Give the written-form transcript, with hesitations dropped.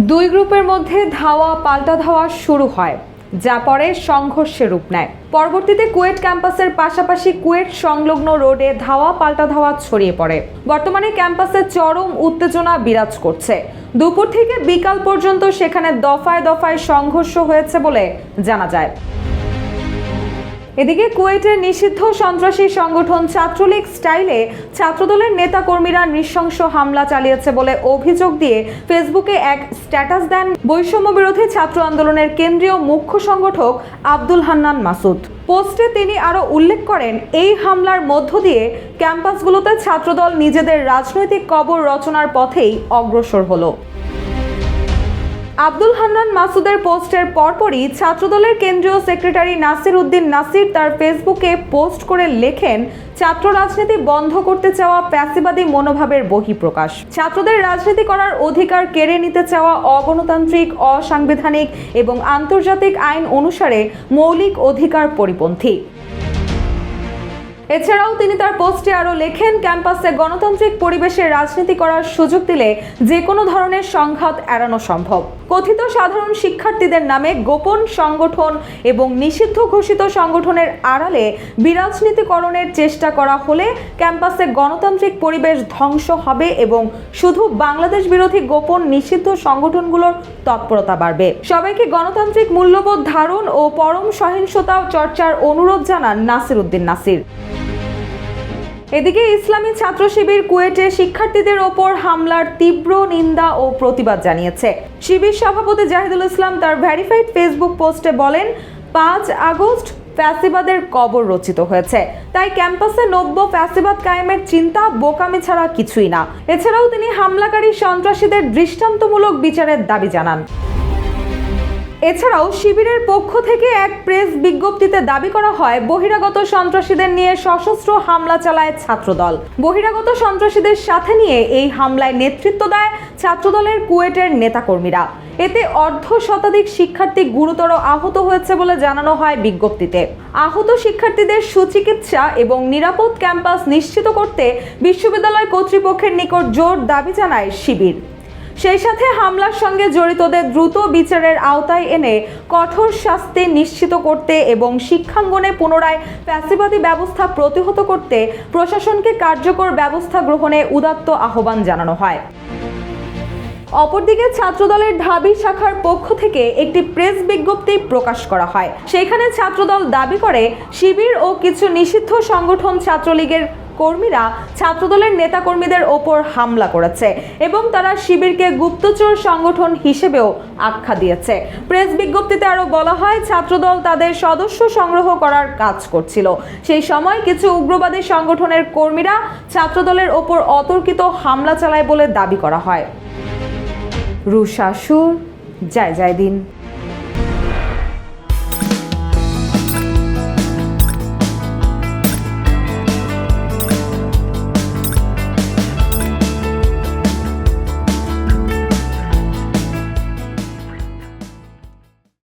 দুই গ্রুপের মধ্যে ধাওয়া পাল্টা ধাওয়া শুরু হয়, যা পরে সংঘর্ষে রূপ নেয়। পরবর্তীতে কুয়েট ক্যাম্পাসের পাশাপাশি কুয়েট সংলগ্ন রোডে ধাওয়া পাল্টা ধাওয়া ছড়িয়ে পড়ে। বর্তমানে ক্যাম্পাসে চরম উত্তেজনা বিরাজ করছে। দুপুর থেকে বিকাল পর্যন্ত সেখানে দফায় দফায় সংঘর্ষ হয়েছে বলে জানা যায়। এদিকে কুয়েটের নিষিদ্ধ সন্ত্রাসী সংগঠন ছাত্রলীগ স্টাইলে ছাত্রদলের নেতাকর্মীরা নৃশংস হামলা চালিয়েছে বলে অভিযোগ দিয়ে ফেসবুকে এক স্ট্যাটাস দেন বৈষম্য বিরোধী ছাত্র আন্দোলনের কেন্দ্রীয় মুখ্য সংগঠক আব্দুল হান্নান মাসুদ। পোস্টে তিনি আরও উল্লেখ করেন, এই হামলার মধ্য দিয়ে ক্যাম্পাসগুলোতে ছাত্রদল নিজেদের রাজনৈতিক কবর রচনার পথেই অগ্রসর হলো। আব্দুল হান্নান মাসুদের পোস্টের পরপরই ছাত্রদলের কেন্দ্রীয় সেক্রেটারি নাসির উদ্দিন নাসির তার ফেসবুকে পোস্ট করে লেখেন, ছাত্র রাজনীতি বন্ধ করতে চাওয়া ফ্যাসিবাদী মনোভাবের বহিঃপ্রকাশ, ছাত্রদের রাজনীতি করার অধিকার কেড়ে নিতে চাওয়া অগণতান্ত্রিক, অসাংবিধানিক এবং আন্তর্জাতিক আইন অনুসারে মৌলিক অধিকার পরিপন্থী। এছাড়াও তিনি তার পোস্টে আরও লেখেন, ক্যাম্পাসে গণতান্ত্রিক পরিবেশে রাজনীতি করার সুযোগ দিলে যে কোনো ধরনের সংঘাত এড়ানো সম্ভব। কথিত সাধারণ শিক্ষার্থীদের নামে গোপন সংগঠন এবং নিষিদ্ধ ঘোষিত সংগঠনের আড়ালে বিরাজনীতিকরণের চেষ্টা করা হলে ক্যাম্পাসে গণতান্ত্রিক পরিবেশ ধ্বংস হবে এবং শুধু বাংলাদেশ বিরোধী গোপন নিষিদ্ধ সংগঠনগুলোর তৎপরতা বাড়বে। সবাইকে গণতান্ত্রিক মূল্যবোধ ধারণ ও পরম সহিংসতা চর্চার অনুরোধ জানান নাসির উদ্দিন নাসির। এদিকে ইসলামী ছাত্র শিবির কুয়েটে শিক্ষার্থীদের ওপর হামলার তীব্র নিন্দা ও প্রতিবাদ জানিয়েছে। শিবির সভাপতি জাহিদুল ইসলাম তার ভেরিফাইড ফেসবুক পোস্টে বলেন, 5 আগস্ট ফ্যাসিবাদের কবর রচিত হয়েছে, তাই ক্যাম্পাসে নব্য ফ্যাসিবাদ কায়েমের চিন্তা বোকামি ছাড়া কিছুই না। এছাড়াও তিনি হামলাকারী সন্ত্রাসীদের দৃষ্টান্তমূলক বিচারের দাবি জানান। এছাড়াও শিবিরের পক্ষ থেকে এক প্রেস বিজ্ঞপ্তিতে দাবি করা হয়, বহিরাগত সন্ত্রাসীদের নিয়ে সশস্ত্র হামলা চালায় ছাত্রদল। বহিরাগত সন্ত্রাসীদের সাথে নিয়ে এই হামলায় নেতৃত্ব দেয় ছাত্রদলের কুয়েটের নেতাকর্মীরা। এতে অর্ধশতাধিক শিক্ষার্থী গুরুতর আহত হয়েছে বলে জানানো হয় বিজ্ঞপ্তিতে। আহত শিক্ষার্থীদের সুচিকিৎসা এবং নিরাপদ ক্যাম্পাস নিশ্চিত করতে বিশ্ববিদ্যালয় কর্তৃপক্ষের নিকট জোর দাবি জানায় শিবির। সেই সাথে হামলার সঙ্গে জড়িতদের দ্রুত বিচারের আওতায় এনে কঠোর শাস্তি নিশ্চিত করতে এবং শিক্ষাঙ্গনে পুনরায় ফ্যাসিবাদী ব্যবস্থা প্রতিহত করতে প্রশাসনকে কার্যকর ব্যবস্থা গ্রহণে উদাত্ত আহ্বান জানানো হয়। অপরদিকে ছাত্রদলের ঢাবি শাখার পক্ষ থেকে একটি প্রেস বিজ্ঞপ্তি প্রকাশ করা হয়। সেখানে ছাত্রদল দাবি করে, শিবির ও কিছু নিষিদ্ধ সংগঠন ছাত্রলীগের কর্মীরা ছাত্রদলের নেতাকর্মীদের ওপর হামলা করেছে এবং তারা শিবিরকে গুপ্তচর সংগঠন হিসেবেও আখ্যা দিয়েছে। প্রেস বিজ্ঞপ্তিতে আরও বলা হয়, ছাত্রদল তাদের সদস্য সংগ্রহ করার কাজ করছিল। সেই সময় কিছু উগ্রবাদী সংগঠনের কর্মীরা ছাত্রদলের ওপর অতর্কিত হামলা চালায় বলে দাবি করা হয়। রুশা সুর, জয় জয় দিন।